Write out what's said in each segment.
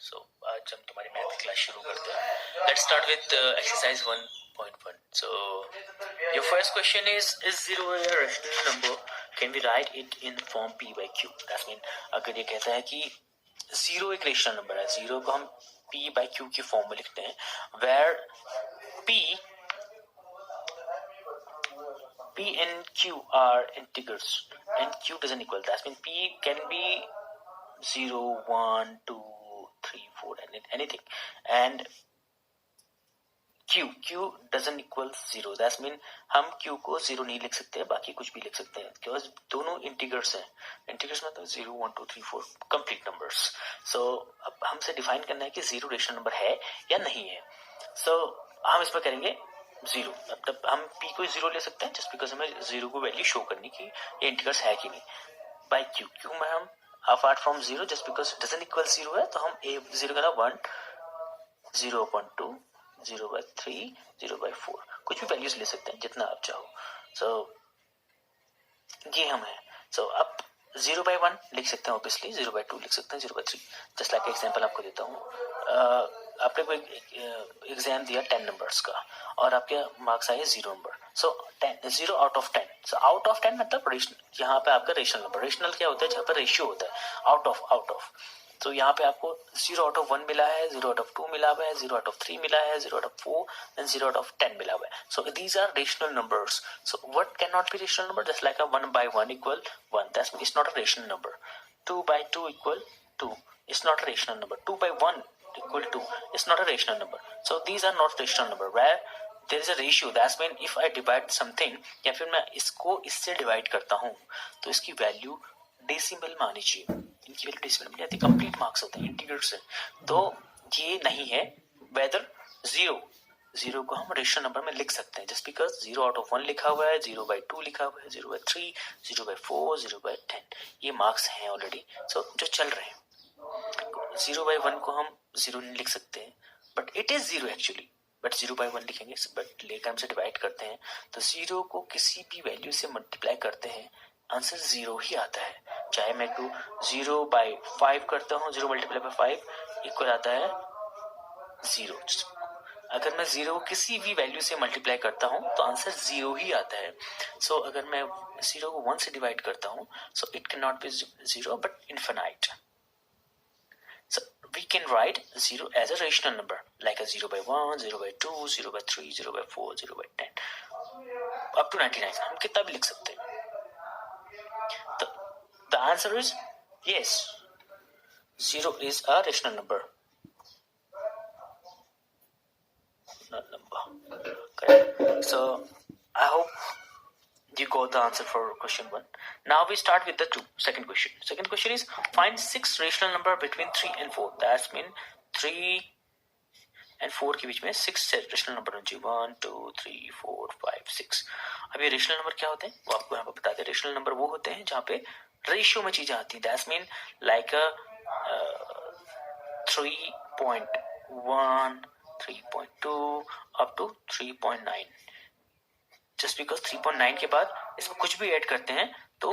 सो आज हम तुम्हारी मैथ क्लास शुरू करते हैं. Let's start with exercise 1.1. So your first question is 0 a rational number? Can we write it in form p by q? That mean अगर ये कहता है कि 0 एक रेशनल नंबर है, 0 को हम p by q की फॉर्म में लिखते हैं, where p and q are integers and q doesn't equal. That means p can be 0, 1, 2, 3, 4 anything, and q doesn't equal 0. That mean हम q को 0 नहीं लिख सकते, बाकी कुछ भी लिख सकते हैं, because दोनों इंटीग्रर्स हैं. इंटीग्रर्स मतलब 0, 1, 2, 3, 4 कंप्लीट नंबर्स. सो अब हमसे डिफाइन करना है कि 0 रेशनल नंबर है या नहीं है. सो हम इसमें करेंगे 0. मतलब हम p को 0 ले सकते हैं जस्ट बिकॉज हमें 0 को वैल्यू शो करनी कि ये इंटीग्रर्स है कि नहीं. बाय q में हम apart from 0 just because doesn't equal 0 है, तो हम a 0 का 1, 0/2, 0/3, 0/4 कुछ भी वैल्यूज ले सकते हैं जितना आप चाहो. सो ये हम है. सो अब 0/1 लिख सकते हैं, ऑब्वियसली 0/2 लिख सकते हैं, 0/3. जस्ट लाइक एग्जांपल आपको देता हूँ. आपने कोई एग्जाम दिया 10 नंबर्स का और आपके मार्क्स आए 0 number. So 0 out of 10. So out of 10 मतलब यहाँ पे आपका रेशनल नंबर. रेशनल क्या होता है? जहाँ पर रेशियो होता है. Out of. तो यहाँ पे आपको 0 आउट ऑफ 1 मिला है, 0 आउट ऑफ 2 मिला हुआ है, 0 आउट ऑफ 3 मिला है, 0 out of 4 and 0 out of 10 मिला हुआ है. So these are rational numbers. So what can not be rational number? Just like 1/1 equal 1. That's it's not a rational number. 2/2 equal 2. It's not a rational number. 2/1 equal to is not a rational number. So these are not rational number where there is a ratio. That's mean if I divide something या फिर मैं इसको इससे divide करता हूँ तो इसकी value decimal में आनी चाहिए. इनकी वैल्यू डेसिमल में आती है. कंप्लीट मार्क्स होते हैं इंटीग्रल से. तो ये नहीं है. वेदर 0 को हम रेशनल नंबर में लिख सकते हैं जस्ट बिकॉज 0 आउट ऑफ 1 लिखा हुआ है, 0/2 लिखा हुआ है, 0/3, 0/4, 0/10 ये मार्क्स हैं ऑलरेडी. सो जो चल रहे हैं 0/1 को हम 0 नहीं लिख सकते हैं, but it is 0 actually. But 0/1 लिखेंगे, बट लेकर हमसे डिवाइड करते हैं तो 0 को किसी भी वैल्यू से मल्टीप्लाई करते हैं, आंसर 0 ही आता है. चाहे मैं 0/5 करता हूँ, 0 मल्टीप्लाई बाय 5 इक्वल आता है 0. अगर मैं 0 को किसी भी वैल्यू से मल्टीप्लाई करता हूँ तो आंसर 0 ही आता है. सो अगर मैं 0 को 1 से डिवाइड करता हूँ so it can not B 0 but infinite. We can write 0 as a rational number like a 0/1, 0/2, 0/3, 0/4, 0/10 up to 99. हम कितना भी लिख सकते हैं. तो the answer is yes, 0 is a rational number. Correct. So I hope you got the answer for question 1. Now we start with the second question. Second question is find 6 rational number between 3 and 4. That means 3 and 4 के बीच में 6 rational number होने चाहिए. 1, 2, 3, 4, 5, 6. अब ये rational number क्या होते हैं वो आपको यहाँ पर बता दें. रेशनल नंबर वो होते हैं जहाँ पे रेशियो में चीजें आती हैं. That's mean like 3.1, 3.2 up to 3.9. Just because 3.9 के बाद इसमें कुछ भी ऐड करते हैं तो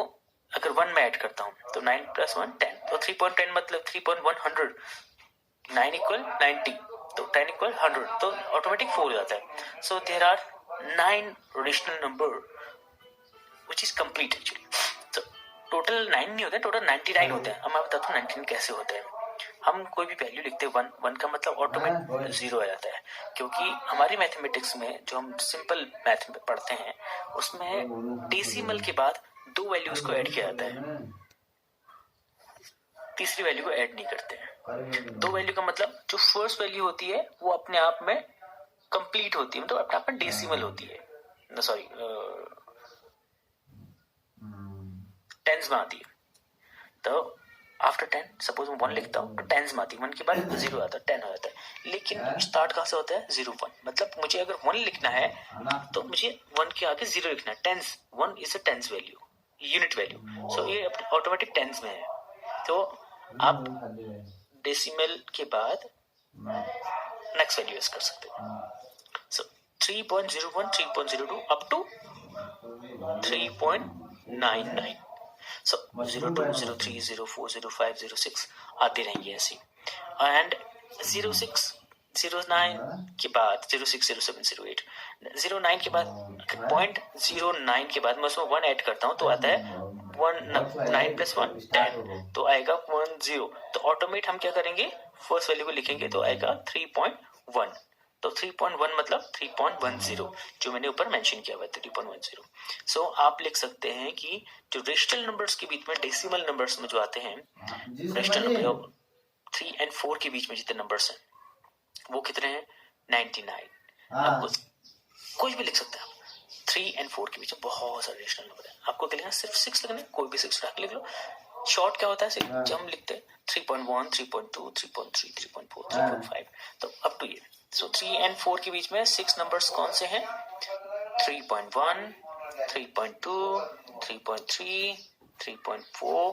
अगर 1 में ऐड करता हूँ तो 9 + 1 10. तो 3.10 मतलब 3.100. 9 इक्वल 90 तो 10 इक्वल 100 तो ऑटोमेटिक 4 हो जाता है. So there are 9 rational number which is complete actually. तो टोटल 9 नहीं होते, टोटल 99 होते हैं. अब मैं बताता हूँ 99 कैसे होते हैं. हम कोई भी वैल्यू लिखते हैं 1 का मतलब ऑटोमेटिक 0 आ जाता है, क्योंकि हमारी मैथमेटिक्स में जो हम सिंपल मैथ में पढ़ते हैं उसमें डेसिमल के बाद 2 वैल्यूज को ऐड किया जाता है, तीसरी वैल्यू को ऐड नहीं करते हैं. 2 वैल्यू का मतलब जो फर्स्ट वैल्यू होती है वो अपने आप में कंप्लीट होती है, मतलब अपने आप में डेसिमल होती है. सॉरी टेंस में आती है. तो आफ्टर 10 सपोज मैं 1 लिखता हूँ तो टेंस में आती है. 1 के बाद 0 आता है, 10 हो जाता है. लेकिन स्टार्ट कहाँ से होता है? 0, 1. मतलब मुझे अगर 1 लिखना है तो मुझे 1 के आगे 0 लिखना है. Tens 1 is a tens value, unit value. So ये ऑटोमेटिक टेंस में है. तो आप डेसिमल के बाद नेक्स्ट वैल्यू यूज कर सकते हैं. सो 3.01, 3.02 अप टू 3.99. So 02, 03, 04, 05, 06 आते रहेंगे ऐसे. एंड 06 09 के बाद 06 07 08 09 के बाद 0.09 के बाद मैं उसमें 1 ऐड करता हूँ तो आता है 9 + 1 10 तो आएगा 10। तो ऑटोमेट हम क्या करेंगे फर्स्ट वैल्यू को लिखेंगे तो आएगा 3.1। तो 3.1 मतलब 3.10 जो मैंने ऊपर मेंशन किया हुआ है 3.10। सो आप लिख सकते हैं कि जो रेशनल नंबर्स के बीच में डेसिमल नंबर्स में जो आते हैं रेशनल नंबर 3 और 4 के बीच में जितने नंबर्स हैं वो कितने हैं 99। आपको कुछ भी लिख सकते हैं 3 और 4 के बीच में बहुत सारे रेशनल नंबर है। आपको क्या लिखना सिर्फ 6 लिखना है, कोई भी 6 लिख लो। शॉर्ट क्या होता है जब हम लिखते हैं 3.1 3.2 3.3 3.4 3.5 तो अप टू ये। सो 3 और 4 के बीच में 6 नंबर्स कौन से हैं 3.1 3.2 3.3 3.4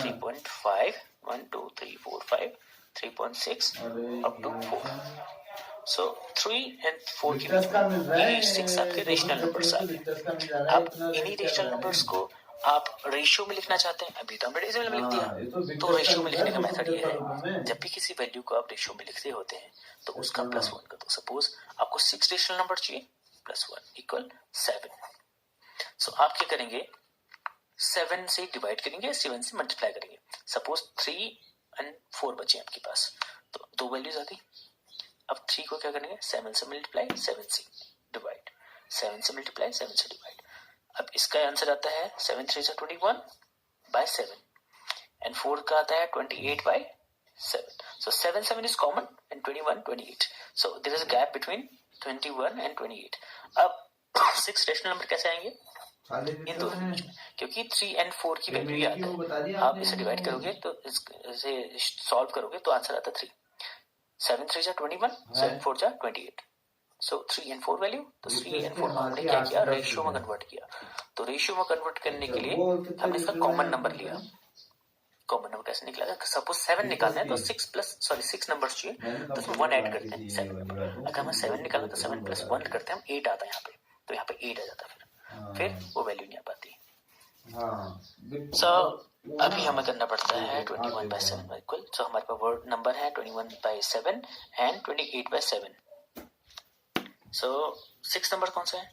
3.5 1 2 3 4 5 3.6 up to 4। सो 3 और 4 के बीच में ये 6 आपके रेशनल नंबर्स आ गए। अब इन्हीं रेशनल नंबर्स को आप रेशियो में लिखना चाहते हैं, अभी तो हमने डेसिमल में लिख दिया। तो रेशियो में लिखने का मेथड ये है जब भी किसी वैल्यू को आप रेशियो में लिखते होते हैं तो उसका +1 कर दो। सपोज आपको 6 रेशनल नंबर चाहिए +1 = 7। सो आप क्या करेंगे 7 से डिवाइड करेंगे 7 से मल्टीप्लाई करेंगे। सपोज 3 और 4 बचे आपके पास तो दो वैल्यूज आ गई। अब 3 को क्या करेंगे 7 से मल्टीप्लाई 7 से डिवाइड 7 से मल्टीप्लाई 7 से डिवाइड। अब इसका आंसर आता है 7 3 = 21/7 एंड 4 का आता है 28/7। So 7 7 is common and 21 28. So there is a gap between 21 and 28. अब 6 रेशनल नंबर कैसे आएंगे इन दोनों के बीच में, क्योंकि 3 और 4 की वैल्यू याद है। आप इसे डिवाइड करोगे तो इसे सॉल्व करोगे तो आंसर आता 3। 7 3 = 21 7 4 = 28। सो 3 और 4 वैल्यू तो 3 और 4 को हमने क्या किया रेशियो में कन्वर्ट किया। तो रेशियो में कन्वर्ट करने के लिए हमने इसका कॉमन नंबर लिया। कॉमन नंबर कैसे निकला सपोज 7 निकालना है तो 6 नंबर्स चाहिए तो उसमें 1 ऐड करते हैं 7 नंबर। अगर हमें 7 निकालना तो 7 + 1 करते हैं हम 8 आता है यहाँ पे तो यहाँ पे 8 आ जाता है फिर वो वैल्यू नहीं आ पाती। सो अभी हमें करना पड़ता है 21/7 इक्वल। सो हमारे पास वर्ड नंबर है 21/7 एंड 28/7। सो 6 नंबर कौन सा है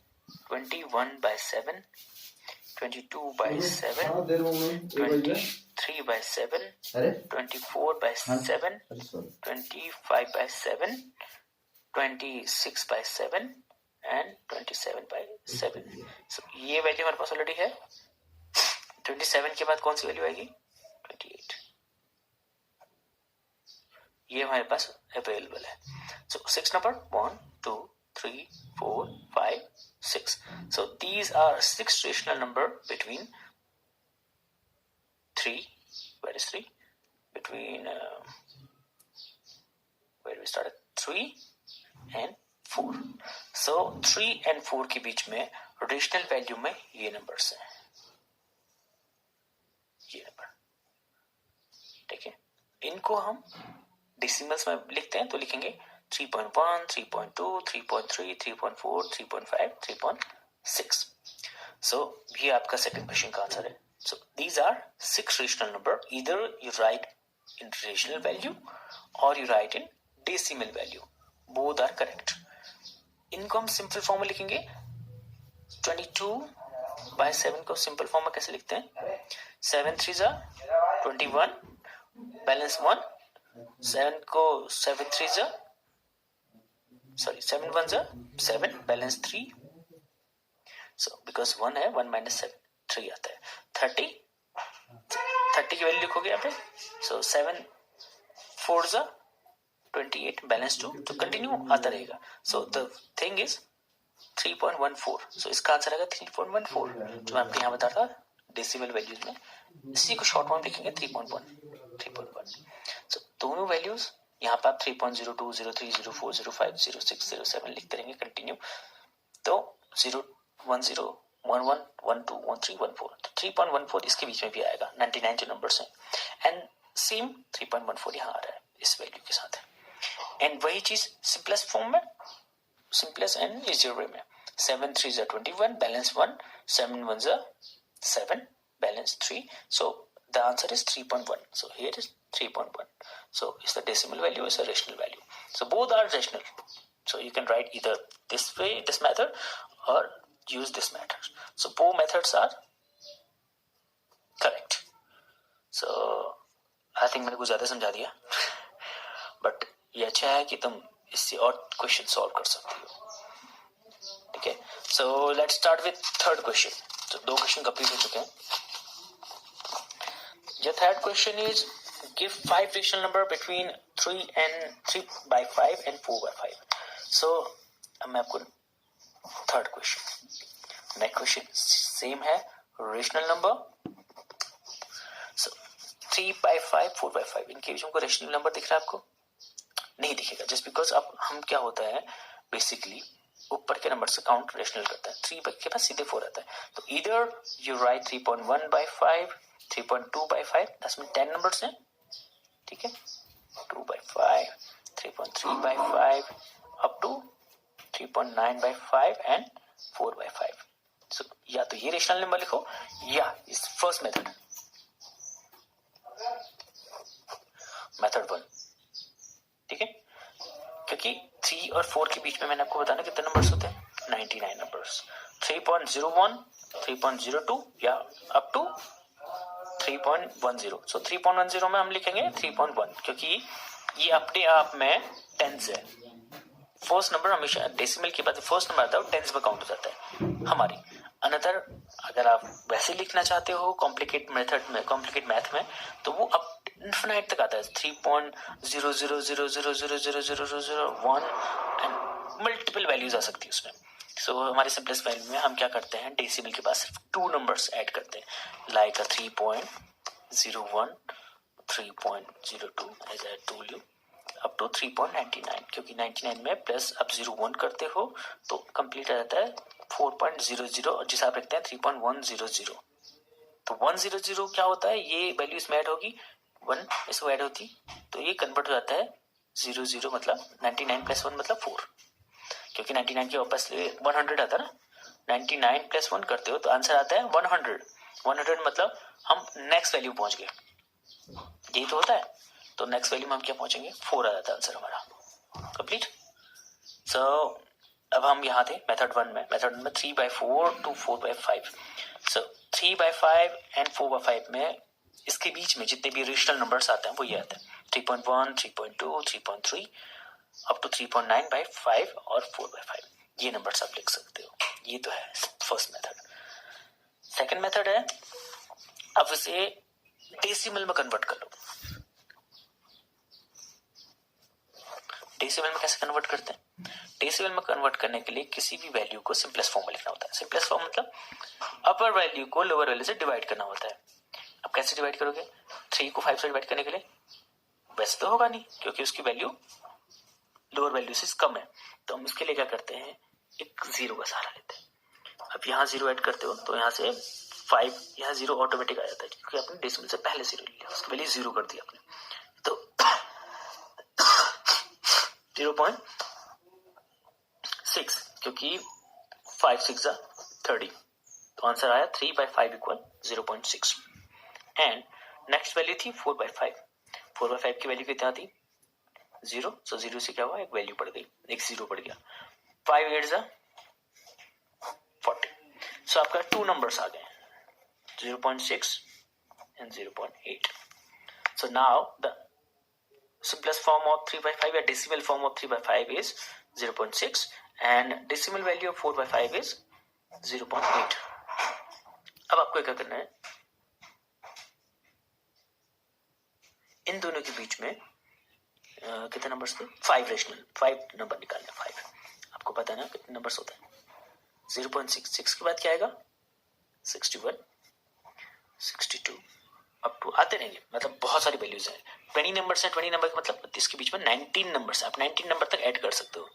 21/7 22/7 23/7 24/7 25/7 26/7 एंड 27/7। सो ये वैल्यू हमारे पास ऑलरेडी है। 27 के बाद कौन सी वैल्यू आएगी 28 ये हमारे पास अवेलेबल है। सो 6 number 1 2 3 4 5 6। So these are 6 rational number between 3 where is 3 between where we started 3 and 4। So 3 and 4 के बीच में रेशनल वैल्यू में ये नंबर्स हैं ये नंबर ठीक है। इनको हम डेसिमल्स में लिखते हैं तो लिखेंगे 3.1 3.2 3.3 3.4 3.5 3.6। सो ये आपका सेकंड क्वेश्चन का आंसर है। So these are 6 rational number either you write in rational value और you write in decimal value both are correct. इनको हम सिंपल फॉर्म में लिखेंगे 22/7 को सिंपल फॉर्म में कैसे लिखते हैं 7 3 = 21 बैलेंस 1 7 को 7 3 7 1 = 7 बैलेंस 3। सो बिकॉज 1 है 1 - 7 3 आता है 30 की वैल्यू लिखोगे यहाँ पे। सो 7 4 = 28 बैलेंस 2 तो कंटिन्यू आता रहेगा। So the thing is 3.14। सो इसका आंसर आएगा 3.14 जो मैं आपको यहाँ बता रहा था डेसिमल वैल्यूज में। इसी को शॉर्ट फॉर्म लिखेंगे 3.1। सो दोनों वैल्यूज यहाँ पर आप 3.02 03 04 05 06 07 लिखते रहेंगे कंटिन्यू। तो 0 1 0 1 1 1 2 1 3 1 4 तो 3.14 इसके बीच में भी आएगा 99 जो नंबर्स हैं एंड सेम 3.14 यहाँ आ रहा है इस वैल्यू के साथ एंड वही चीज सिंपलेस्ट फॉर्म में सिंपलेस्ट एंड इजियर वे में 7 3 = 21 balance 1 7 1 = 7 balance 3 so the answer is 3.1 so here is 3.1 So is the decimal value is a rational value. So both are rational. So you can write either this way, this method, or use this method. So both methods are correct. So I think मैंने कुछ ज़्यादा समझा दिया but ये अच्छा है कि तुम इससे और क्वेश्चन सॉल्व कर सकते हो. ठीक है. So let's start with third question. तो 2 क्वेश्चन कंप्लीट हो चुके हैं. Your third question is give 5 rational number between 3/5 and 4/5. So अब मैं आपको third question, next question same है, रेशनल नंबर. सो 3/5 4/5 इनके बीच में कोई रेशनल नंबर दिख रहा है आपको? नहीं दिखेगा, जस्ट बिकॉज अब हम क्या होता है बेसिकली ऊपर के नंबर से काउंट रेशनल करता है. 3 के पास सीधे 4 आता है. तो इधर यू राइट 3.1/5, 3.2/5, दस में 10 नंबर्स हैं. ठीक है. 2/5, 3.3/5 अप टू 3.9/5 एंड 4/5. सो या तो ये रेशनल नंबर लिखो या इस फर्स्ट मेथड, मेथड 1. ठीक है. क्योंकि 3 और 4 के बीच में मैंने आपको बताना कितने नंबर्स होते हैं, 99 नंबर्स. 3.01, 3.02 या अप टू 3.10. सो 3.10 में हम लिखेंगे 3.1 क्योंकि ये अपने आप में टेंस है. फर्स्ट नंबर हमेशा डेसिमल के बाद फर्स्ट नंबर आता है, टेंस में काउंट हो जाता है हमारी. अनदर अगर आप वैसे लिखना चाहते हो कॉम्प्लिकेट मेथड में, कॉम्प्लिकेट मैथ में, तो वो अब इन्फिनाइट तक आता है. 3.000000001 एंड मल्टीपल वैल्यूज आ सकती है उसमें. सो हमारे सिंपलेस्ट वैल्यू में हम क्या करते हैं, डेसिमल के पास सिर्फ 2 नंबर्स ऐड करते हैं, like a 3.01, 3.02 as I told you, up to 3.99. क्योंकि 99 में प्लस अब 01 करते हो तो कंप्लीट आ जाता है 4.00 और जिसे आप रखते हैं 3.100. तो 100 क्या होता है, ये वैल्यू इसमें ऐड होगी, 1 इसमें ऐड होती, तो ये कन्वर्ट हो जाता है 00 मतलब 99 प्लस 1 मतलब 4. क्योंकि 99 के वापस 100 आता है ना, 99 प्लस 1 करते हो तो आंसर आता है 100. 100 मतलब हम नेक्स्ट वैल्यू पहुंच गए, यही तो होता है. तो नेक्स्ट वैल्यू में हम क्या पहुंचेंगे, 4 आ जाता है आंसर हमारा. कंप्लीट. सो अब हम यहाँ थे मेथड 1 में. मेथड 1 में 3/4 to 4/5. सो 3/5 एंड 4/5 में इसके बीच में जितने भी रेशनल नंबर्स आते हैं वो ये आते हैं 3.1, 3.2, 3.3 अप टू 3.9/5 और 4/5. ये नंबर्स आप लिख सकते हो. ये तो है फर्स्ट मेथड. सेकंड मेथड है, अब इसे डेसिमल में कन्वर्ट कर लो. डेसिमल में कैसे कन्वर्ट करते हैं, डेसिमल में कन्वर्ट करने के लिए किसी भी वैल्यू को सिंपलेस्ट फॉर्म में लिखना होता है. सिंपलेस्ट फॉर्म मतलब अपर वैल्यू को लोअर वैल्यू से डिवाइड करना होता है. अब कैसे डिवाइड करोगे, 3 को 5 से डिवाइड करने के लिए वैसे तो होगा नहीं क्योंकि उसकी वैल्यू लोअर वैल्यू से कम है. तो हम उसके लिए क्या करते हैं, एक 0 का सहारा लेते हैं. अब यहाँ 0 ऐड करते हो तो यहाँ से 5, यहाँ 0 ऑटोमेटिक आ जाता है क्योंकि आपने डेसिमल से पहले 0 लिया, उसकी वैल्यू 0 कर दी आपने. तो 0.6 क्योंकि 5 6 30, तो आंसर आया 3/5 इक्वल 0.6. एंड नेक्स्ट वैल्यू थी 4/5. 4/5 की वैल्यू कितना थी, 0. सो 0 से क्या हुआ, एक वैल्यू बढ़ गई, एक 0 बढ़ गया. 5 8 40. सो आपका 2 नंबर्स आ गए, 0.6 and 0.8. So now the simplest form of 3/5 या decimal form of 3/5 is 0.6 and decimal value of 4/5 is 0.8. अब आपको क्या करना है, इन दोनों के बीच में कितने नंबर्स थे, 5 नंबर निकालना. 5 आपको पता है ना कितने नंबर्स होते हैं. 0.6 के बाद क्या आएगा, 61, 62 अप टू आते रहेंगे, मतलब बहुत सारी वैल्यूज हैं. 20 नंबर्स हैं, 20 नंबर का मतलब इसके बीच में 19 नंबर्स हैं. आप 19 नंबर तक ऐड कर सकते हो.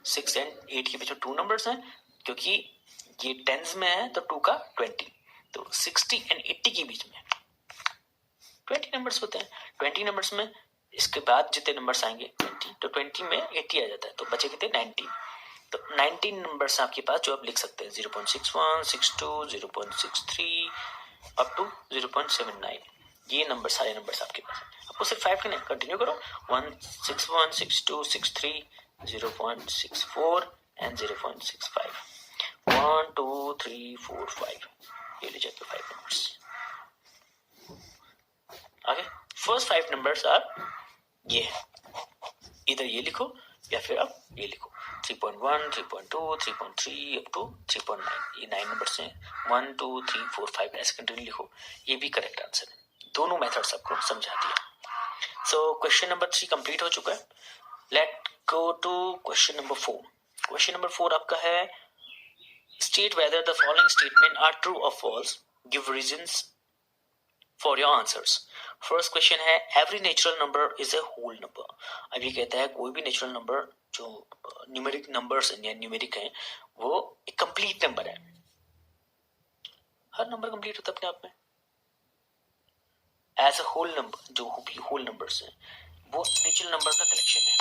6 एंड 8 के बीच में 2 नंबर्स हैं क्योंकि ये टेंस में है तो 2 का 20. तो 60 एंड 80 के बीच में 20 नंबर्स होते हैं. 20 नंबर्स में इसके बाद जितने नंबर्स आएंगे 20, तो 20 में 80 आ जाता है, तो बचे कितने 19. तो 19 नंबर्स आपके पास जो आप लिख सकते हैं, 0.61, 62, 0.63 अप टू 0.79. ये नंबर सारे नंबर्स आपके पास है, आपको सिर्फ 5 गिने, कंटिन्यू करो 1 6 1 6 2 6 3 0.64 एंड 0.65 1 2 3 4 5 ये ले जाते 5 नंबर्स आगे। फर्स्ट 5 नंबर्स आर ये है, इधर ये लिखो या फिर आप ये लिखो 3.1 3.2 3.3 अप टू 3.9 ये 9 नंबर्स हैं 1 2 3 4 5 ऐसे कंटिन्यू लिखो, ये भी करेक्ट आंसर है। दोनों मेथड्स आपको समझा दिया। सो क्वेश्चन नंबर 3 कंप्लीट हो चुका है। Let go to question number 4। Question number 4 आपका है state whether the following statement are true और false, give reasons for your answers. First question है every natural number is a whole number. अब ये कहता है कोई भी नेचुरल नंबर जो न्यूमेरिक नंबर्स या न्यूमेरिक हैं वो एक कंप्लीट नंबर है। हर नंबर कंप्लीट होता है अपने आप में एज अ होल नंबर, जो भी होल नंबर्स हैं वो नेचुरल नंबर का कलेक्शन है।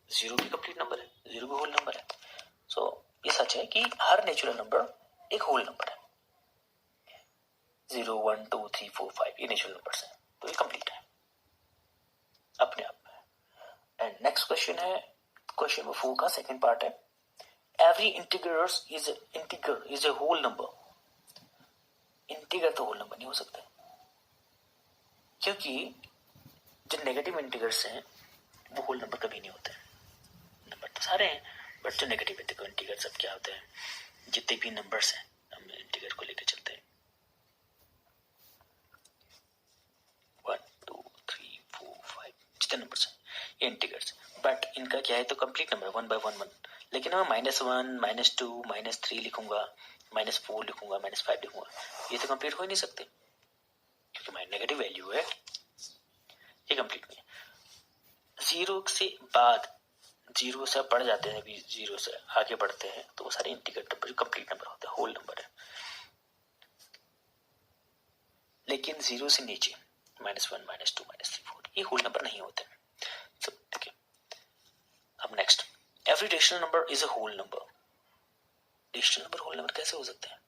जीरो भी कंप्लीट नंबर है, जीरो भी होल नंबर है। सो ये सच है कि हर नेचुरल नंबर एक होल नंबर है। 0 1 2 3 4 5 ये नेचुरल नंबर्स हैं, तो ये कंप्लीट है अपने आप में। एंड नेक्स्ट क्वेश्चन है क्वेश्चन नंबर 4 का सेकंड पार्ट है every integer is a whole number. Integer तो होल नंबर नहीं हो सकता क्योंकि जो नेगेटिव इंटीग्रर्स हैं वो होल नंबर कभी नहीं होते। नंबर तो सारे हैं बट जो नेगेटिव इंटीग्रर सब क्या होते हैं, जितने भी नंबर्स हैं हम इंटीग्रर को लेकर चलते हैं 1 2 3 4 5 जितने नंबर्स हैं ये इंटीग्रर्स, बट इनका क्या है तो कंप्लीट नंबर 1 by 1 1। लेकिन मैं -1 -2 -3 लिखूंगा -4 लिखूंगा -5 लिखूंगा, ये तो कंप्लीट हो ही नहीं सकते क्योंकि माइनस नेगेटिव वैल्यू है, ये कंप्लीट नहीं है। जीरो से बाद जीरो से बढ़ जाते हैं, अभी जीरो से आगे बढ़ते हैं तो वो सारे इंटीग्रल नंबर कंप्लीट नंबर होते हैं, होल नंबर है। लेकिन जीरो से नीचे -1 -2 -3 4 ये होल नंबर नहीं होते। ठीक है, अब next every rational number is a whole number. Rational number whole number कैसे हो सकते हैं?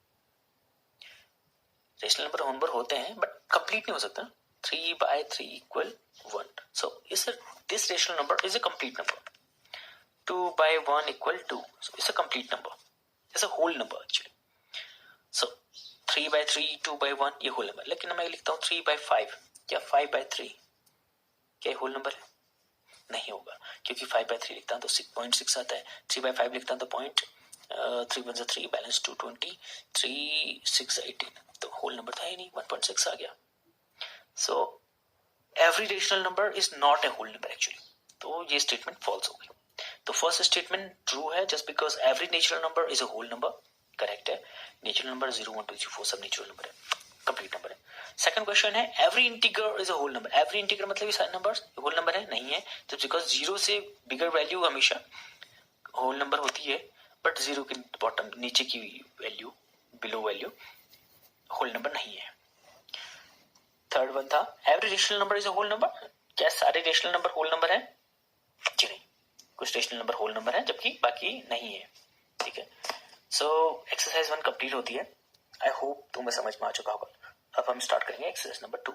रेशनल नंबर होल नंबर होते हैं बट कंप्लीट नहीं हो सकता। 3 by 3 equal 1, so this rational number is a complete number। 2 by 1 equal 2, so it's a complete number, it's a whole number actually। so 3 by 3 2 by 1 ये whole number। लेकिन मैं लिखता हूँ 3 by 5 या 5 by 3, क्या ये whole number है? नहीं होगा क्योंकि 5 by 3 लिखता हूँ तो 6.6 आता है, 3 by 5 लिखता हूँ तो 3 1 3 बैलेंस 220 3 6 18, तो होल नंबर था ही नहीं, 1.6 आ गया। So every rational number is not a whole number actually, तो ये स्टेटमेंट फॉल्स हो गई। तो फर्स्ट स्टेटमेंट ट्रू है just because every natural number is a whole number, correct है। नेचुरल नंबर 0 1 2 3 4 सब नेचुरल नंबर है, कंप्लीट नंबर है। सेकंड क्वेश्चन है every integral is a whole number. Every integral मतलब ये सारे नंबर्स होल नंबर है? नहीं है, तो बिकॉज जीरो से बिगर वैल्यू हमेशा होल नंबर होती है, बट जीरो के बॉटम नीचे की value below value whole number नहीं है। थर्ड वन था every rational number is a whole number. क्या सारे रेशनल नंबर होल नंबर है? जी नहीं, कुछ रेशनल नंबर होल नंबर है जबकि बाकी नहीं है। ठीक है, सो एक्सरसाइज 1 कंप्लीट होती है। आई होप तुम्हें समझ में आ चुका होगा। अब हम स्टार्ट करेंगे एक्सरसाइज नंबर 2।